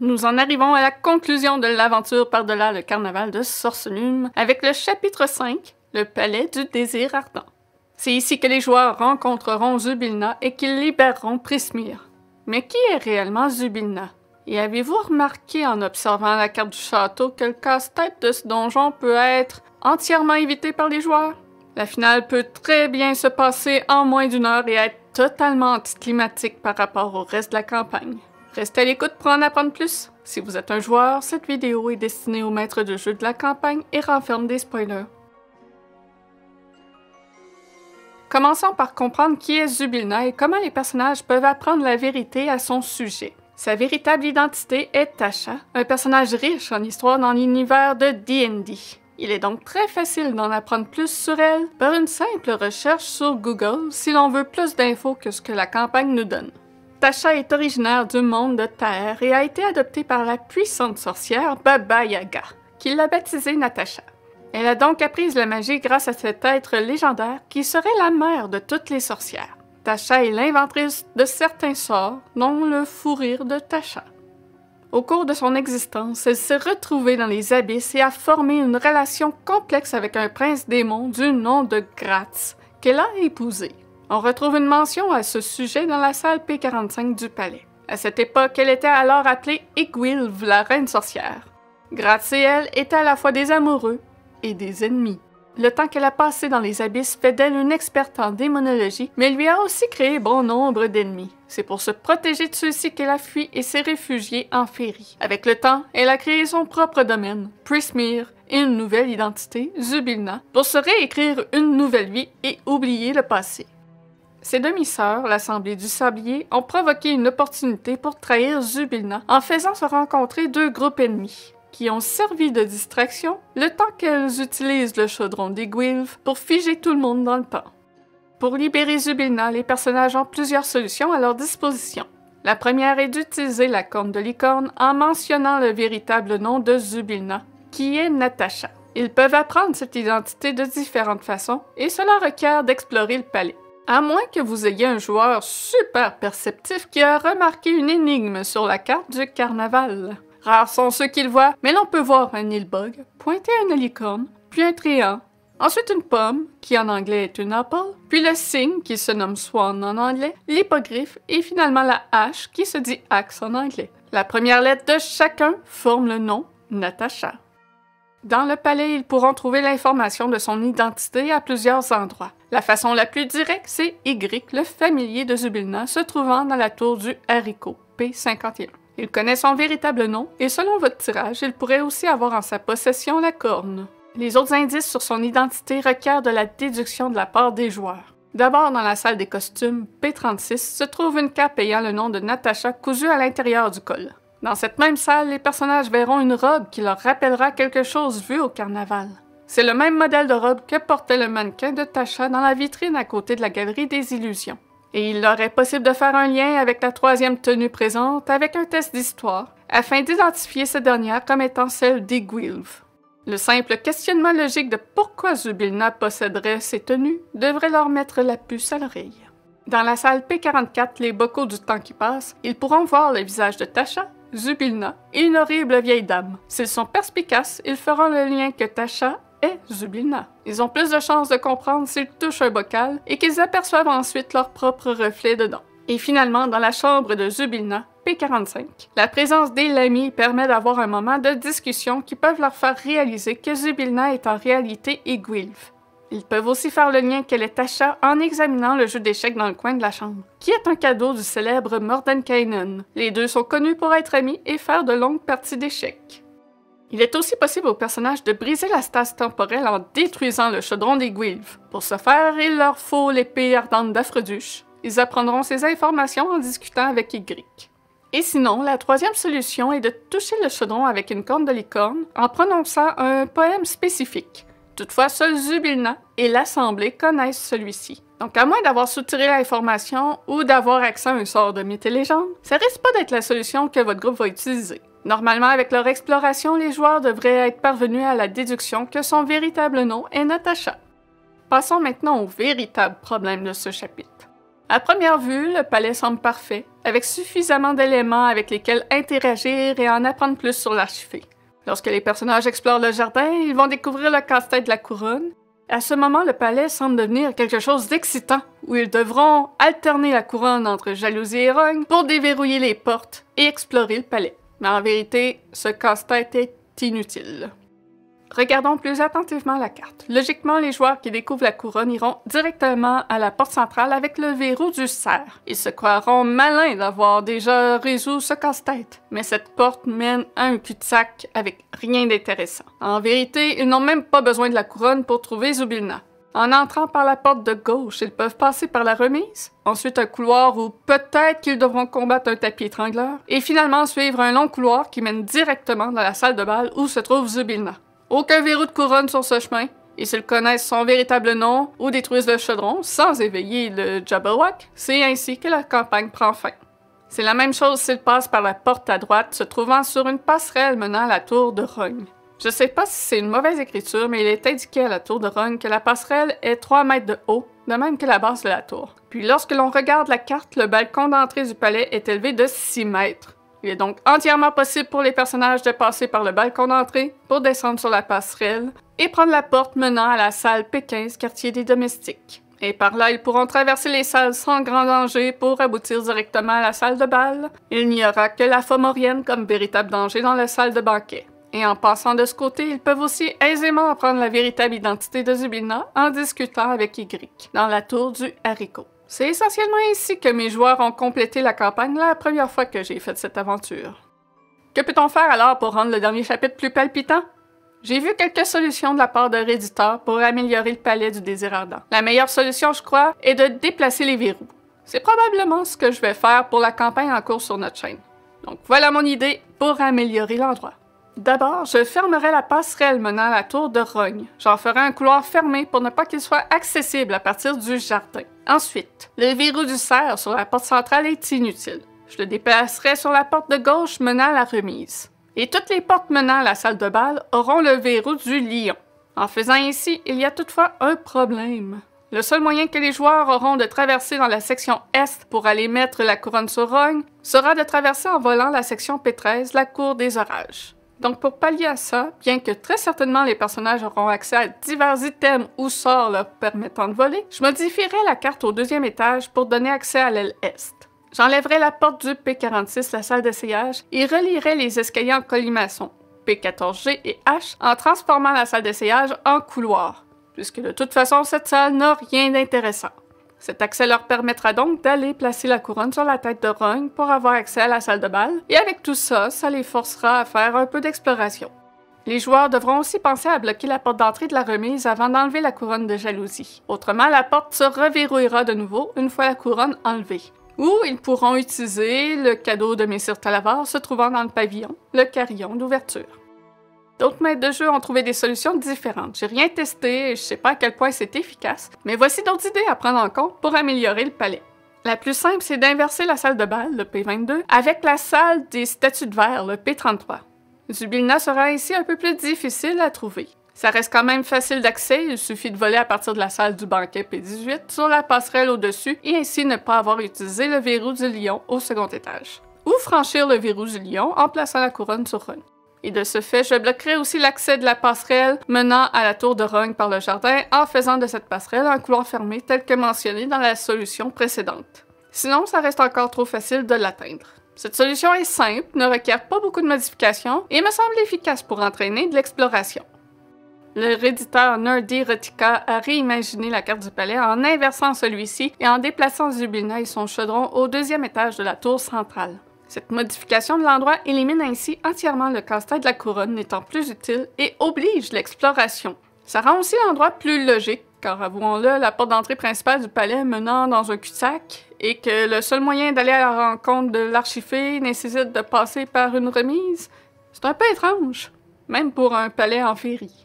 Nous en arrivons à la conclusion de l'aventure par-delà le carnaval de Sorcelume avec le chapitre 5, le palais du désir ardent. C'est ici que les joueurs rencontreront Zybilna et qu'ils libéreront Prismir. Mais qui est réellement Zybilna? Et avez-vous remarqué en observant la carte du château que le casse-tête de ce donjon peut être entièrement évité par les joueurs? La finale peut très bien se passer en moins d'une heure et être totalement anticlimatique par rapport au reste de la campagne. Restez à l'écoute pour en apprendre plus. Si vous êtes un joueur, cette vidéo est destinée aux maîtres de jeu de la campagne et renferme des spoilers. Commençons par comprendre qui est Zybilna et comment les personnages peuvent apprendre la vérité à son sujet. Sa véritable identité est Tasha, un personnage riche en histoire dans l'univers de D&D. Il est donc très facile d'en apprendre plus sur elle par une simple recherche sur Google si l'on veut plus d'infos que ce que la campagne nous donne. Tasha est originaire du monde de Terre et a été adoptée par la puissante sorcière Baba Yaga, qui l'a baptisée Natasha. Elle a donc appris la magie grâce à cet être légendaire qui serait la mère de toutes les sorcières. Tasha est l'inventrice de certains sorts, dont le fou rire de Tasha. Au cours de son existence, elle s'est retrouvée dans les abysses et a formé une relation complexe avec un prince démon du nom de Gratz, qu'elle a épousé. On retrouve une mention à ce sujet dans la salle P45 du palais. À cette époque, elle était alors appelée Egwilv, la reine sorcière. Gratz et elle étaient à la fois des amoureux et des ennemis. Le temps qu'elle a passé dans les abysses fait d'elle une experte en démonologie, mais lui a aussi créé bon nombre d'ennemis. C'est pour se protéger de ceux-ci qu'elle a fui et s'est réfugiée en Féerie. Avec le temps, elle a créé son propre domaine, Prismir, et une nouvelle identité, Zybilna, pour se réécrire une nouvelle vie et oublier le passé. Ses demi-sœurs, l'Assemblée du Sablier, ont provoqué une opportunité pour trahir Zybilna en faisant se rencontrer deux groupes ennemis, qui ont servi de distraction le temps qu'elles utilisent le chaudron d'Egwilv pour figer tout le monde dans le temps. Pour libérer Zybilna, les personnages ont plusieurs solutions à leur disposition. La première est d'utiliser la corne de licorne en mentionnant le véritable nom de Zybilna, qui est Natasha. Ils peuvent apprendre cette identité de différentes façons et cela requiert d'explorer le palais. À moins que vous ayez un joueur super perceptif qui a remarqué une énigme sur la carte du carnaval. Rares sont ceux qui le voient, mais l'on peut voir un Nilbog, pointer une licorne, puis un tréant, ensuite une pomme, qui en anglais est une apple, puis le cygne, qui se nomme swan en anglais, l'hippogriffe, et finalement la hache, qui se dit axe en anglais. La première lettre de chacun forme le nom Natasha. Dans le palais, ils pourront trouver l'information de son identité à plusieurs endroits. La façon la plus directe, c'est Y, le familier de Zybilna, se trouvant dans la tour du haricot, P51. Il connaît son véritable nom, et selon votre tirage, il pourrait aussi avoir en sa possession la corne. Les autres indices sur son identité requièrent de la déduction de la part des joueurs. D'abord, dans la salle des costumes, P36, se trouve une cape ayant le nom de Natasha cousue à l'intérieur du col. Dans cette même salle, les personnages verront une robe qui leur rappellera quelque chose vu au carnaval. C'est le même modèle de robe que portait le mannequin de Tasha dans la vitrine à côté de la galerie des illusions. Et il leur est possible de faire un lien avec la troisième tenue présente avec un test d'histoire, afin d'identifier cette dernière comme étant celle d'Egwilv. Le simple questionnement logique de pourquoi Zybilna posséderait ces tenues devrait leur mettre la puce à l'oreille. Dans la salle P44, les bocaux du temps qui passe, ils pourront voir le visage de Tasha, Zybilna et une horrible vieille dame. S'ils sont perspicaces, ils feront le lien que Tasha est Zybilna. Ils ont plus de chances de comprendre s'ils touchent un bocal et qu'ils aperçoivent ensuite leur propre reflet dedans. Et finalement, dans la chambre de Zybilna, P45, la présence des Lamy permet d'avoir un moment de discussion qui peuvent leur faire réaliser que Zybilna est en réalité Egwilv. Ils peuvent aussi faire le lien qu'elle est Tasha en examinant le jeu d'échecs dans le coin de la chambre, qui est un cadeau du célèbre Mordenkainen. Les deux sont connus pour être amis et faire de longues parties d'échecs. Il est aussi possible aux personnages de briser la stase temporelle en détruisant le chaudron d'Egwilv. Pour ce faire, il leur faut l'épée ardente d'Aphroduche. Ils apprendront ces informations en discutant avec Y. Et sinon, la troisième solution est de toucher le chaudron avec une corne de licorne en prononçant un poème spécifique. Toutefois, seul Zybilna et l'Assemblée connaissent celui-ci. Donc, à moins d'avoir soutiré l'information ou d'avoir accès à un sort de mythe et légende, ça risque pas d'être la solution que votre groupe va utiliser. Normalement, avec leur exploration, les joueurs devraient être parvenus à la déduction que son véritable nom est Natasha. Passons maintenant au véritable problème de ce chapitre. À première vue, le palais semble parfait, avec suffisamment d'éléments avec lesquels interagir et en apprendre plus sur l'archifée. Lorsque les personnages explorent le jardin, ils vont découvrir le casse-tête de la couronne. À ce moment, le palais semble devenir quelque chose d'excitant, où ils devront alterner la couronne entre jalousie et rogne pour déverrouiller les portes et explorer le palais. Mais en vérité, ce casse-tête est inutile. Regardons plus attentivement la carte. Logiquement, les joueurs qui découvrent la couronne iront directement à la porte centrale avec le verrou du cerf. Ils se croiront malins d'avoir déjà résolu ce casse-tête. Mais cette porte mène à un cul-de-sac avec rien d'intéressant. En vérité, ils n'ont même pas besoin de la couronne pour trouver Zybilna. En entrant par la porte de gauche, ils peuvent passer par la remise, ensuite un couloir où peut-être qu'ils devront combattre un tapis étrangleur, et finalement suivre un long couloir qui mène directement dans la salle de bal où se trouve Zybilna. Aucun verrou de couronne sur ce chemin, et s'ils connaissent son véritable nom ou détruisent le chaudron sans éveiller le Jabberwock, c'est ainsi que la campagne prend fin. C'est la même chose s'ils passent par la porte à droite se trouvant sur une passerelle menant à la tour de Rogne. Je sais pas si c'est une mauvaise écriture, mais il est indiqué à la tour de Rogne que la passerelle est 3 mètres de haut, de même que la base de la tour. Puis lorsque l'on regarde la carte, le balcon d'entrée du palais est élevé de 6 mètres. Il est donc entièrement possible pour les personnages de passer par le balcon d'entrée pour descendre sur la passerelle et prendre la porte menant à la salle P15, quartier des domestiques. Et par là, ils pourront traverser les salles sans grand danger pour aboutir directement à la salle de bal. Il n'y aura que la Fomorienne comme véritable danger dans la salle de banquet. Et en passant de ce côté, ils peuvent aussi aisément apprendre la véritable identité de Zybilna en discutant avec Y, dans la tour du haricot. C'est essentiellement ainsi que mes joueurs ont complété la campagne la première fois que j'ai fait cette aventure. Que peut-on faire alors pour rendre le dernier chapitre plus palpitant? J'ai vu quelques solutions de la part de Redditor pour améliorer le palais du désir ardent. La meilleure solution, je crois, est de déplacer les verrous. C'est probablement ce que je vais faire pour la campagne en cours sur notre chaîne. Donc voilà mon idée pour améliorer l'endroit. D'abord, je fermerai la passerelle menant à la tour de Rogne. J'en ferai un couloir fermé pour ne pas qu'il soit accessible à partir du jardin. Ensuite, le verrou du cerf sur la porte centrale est inutile. Je le déplacerai sur la porte de gauche menant à la remise. Et toutes les portes menant à la salle de bal auront le verrou du lion. En faisant ainsi, il y a toutefois un problème. Le seul moyen que les joueurs auront de traverser dans la section Est pour aller mettre la couronne sur Rogne sera de traverser en volant la section P13, la cour des orages. Donc pour pallier à ça, bien que très certainement les personnages auront accès à divers items ou sorts leur permettant de voler, je modifierai la carte au deuxième étage pour donner accès à l'aile Est. J'enlèverai la porte du P46, la salle d'essayage, et relierai les escaliers en colimaçon, P14G et H, en transformant la salle d'essayage en couloir, puisque de toute façon cette salle n'a rien d'intéressant. Cet accès leur permettra donc d'aller placer la couronne sur la tête de Rogne pour avoir accès à la salle de bal, et avec tout ça, ça les forcera à faire un peu d'exploration. Les joueurs devront aussi penser à bloquer la porte d'entrée de la remise avant d'enlever la couronne de jalousie. Autrement, la porte se reverrouillera de nouveau une fois la couronne enlevée. Ou ils pourront utiliser le cadeau de Messire Talavar se trouvant dans le pavillon, le carillon d'ouverture. D'autres maîtres de jeu ont trouvé des solutions différentes. J'ai rien testé et je sais pas à quel point c'est efficace, mais voici d'autres idées à prendre en compte pour améliorer le palais. La plus simple, c'est d'inverser la salle de bal, le P22, avec la salle des statues de verre, le P33. Zybilna sera ainsi un peu plus difficile à trouver. Ça reste quand même facile d'accès, il suffit de voler à partir de la salle du banquet P18 sur la passerelle au-dessus et ainsi ne pas avoir utilisé le verrou du lion au second étage. Ou franchir le verrou du lion en plaçant la couronne sur Rogne. Et de ce fait, je bloquerai aussi l'accès de la passerelle menant à la tour de Rogne par le jardin en faisant de cette passerelle un couloir fermé tel que mentionné dans la solution précédente. Sinon, ça reste encore trop facile de l'atteindre. Cette solution est simple, ne requiert pas beaucoup de modifications et me semble efficace pour entraîner de l'exploration. Le réditeur Nerdy Rotica a réimaginé la carte du palais en inversant celui-ci et en déplaçant Zybilna et son chaudron au deuxième étage de la tour centrale. Cette modification de l'endroit élimine ainsi entièrement le casse-tête de la couronne n'étant plus utile et oblige l'exploration. Ça rend aussi l'endroit plus logique, car avouons-le, la porte d'entrée principale du palais menant dans un cul-de-sac et que le seul moyen d'aller à la rencontre de l'archifée nécessite de passer par une remise, c'est un peu étrange, même pour un palais en féerie.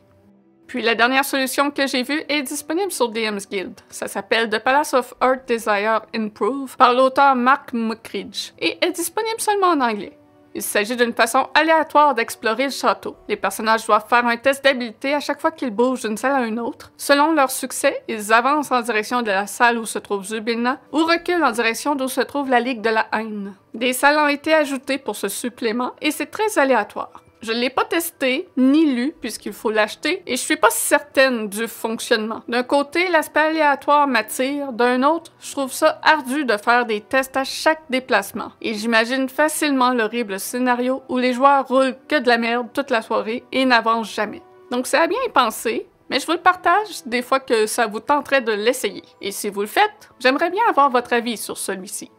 Puis la dernière solution que j'ai vue est disponible sur DM's Guild. Ça s'appelle The Palace of Art Desire Improve par l'auteur Mark Muckridge et est disponible seulement en anglais. Il s'agit d'une façon aléatoire d'explorer le château. Les personnages doivent faire un test d'habileté à chaque fois qu'ils bougent d'une salle à une autre. Selon leur succès, ils avancent en direction de la salle où se trouve Zybilna ou reculent en direction d'où se trouve la Ligue de la Haine. Des salles ont été ajoutées pour ce supplément et c'est très aléatoire. Je ne l'ai pas testé, ni lu, puisqu'il faut l'acheter, et je suis pas certaine du fonctionnement. D'un côté, l'aspect aléatoire m'attire, d'un autre, je trouve ça ardu de faire des tests à chaque déplacement. Et j'imagine facilement l'horrible scénario où les joueurs roulent que de la merde toute la soirée et n'avancent jamais. Donc c'est à bien y penser, mais je vous le partage des fois que ça vous tenterait de l'essayer. Et si vous le faites, j'aimerais bien avoir votre avis sur celui-ci.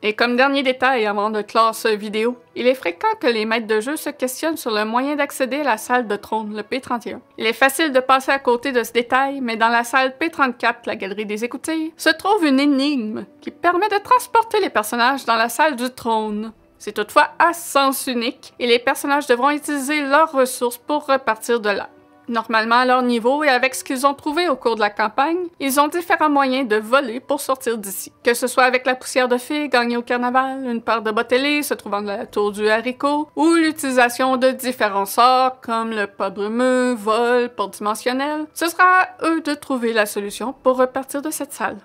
Et comme dernier détail avant de clore cette vidéo, il est fréquent que les maîtres de jeu se questionnent sur le moyen d'accéder à la salle de trône, le P31. Il est facile de passer à côté de ce détail, mais dans la salle P34, la galerie des écoutilles, se trouve une énigme qui permet de transporter les personnages dans la salle du trône. C'est toutefois à sens unique, et les personnages devront utiliser leurs ressources pour repartir de là. Normalement, à leur niveau et avec ce qu'ils ont trouvé au cours de la campagne, ils ont différents moyens de voler pour sortir d'ici. Que ce soit avec la poussière de fée gagnée au carnaval, une paire de bottes ailées se trouvant dans la tour du haricot, ou l'utilisation de différents sorts comme le pas brumeux, vol, porte dimensionnelle, ce sera à eux de trouver la solution pour repartir de cette salle.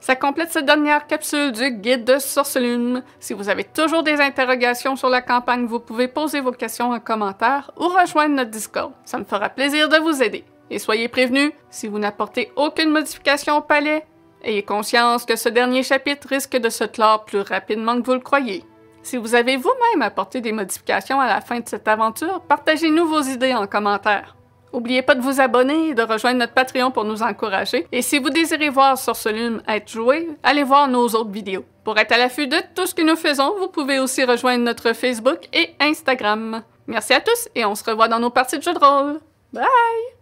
Ça complète cette dernière capsule du guide de Sorcelume. Si vous avez toujours des interrogations sur la campagne, vous pouvez poser vos questions en commentaire ou rejoindre notre Discord. Ça me fera plaisir de vous aider. Et soyez prévenus, si vous n'apportez aucune modification au palais, ayez conscience que ce dernier chapitre risque de se clore plus rapidement que vous le croyez. Si vous avez vous-même apporté des modifications à la fin de cette aventure, partagez-nous vos idées en commentaire. N'oubliez pas de vous abonner et de rejoindre notre Patreon pour nous encourager. Et si vous désirez voir Sorcelume être joué, allez voir nos autres vidéos. Pour être à l'affût de tout ce que nous faisons, vous pouvez aussi rejoindre notre Facebook et Instagram. Merci à tous et on se revoit dans nos parties de jeux de rôle. Bye!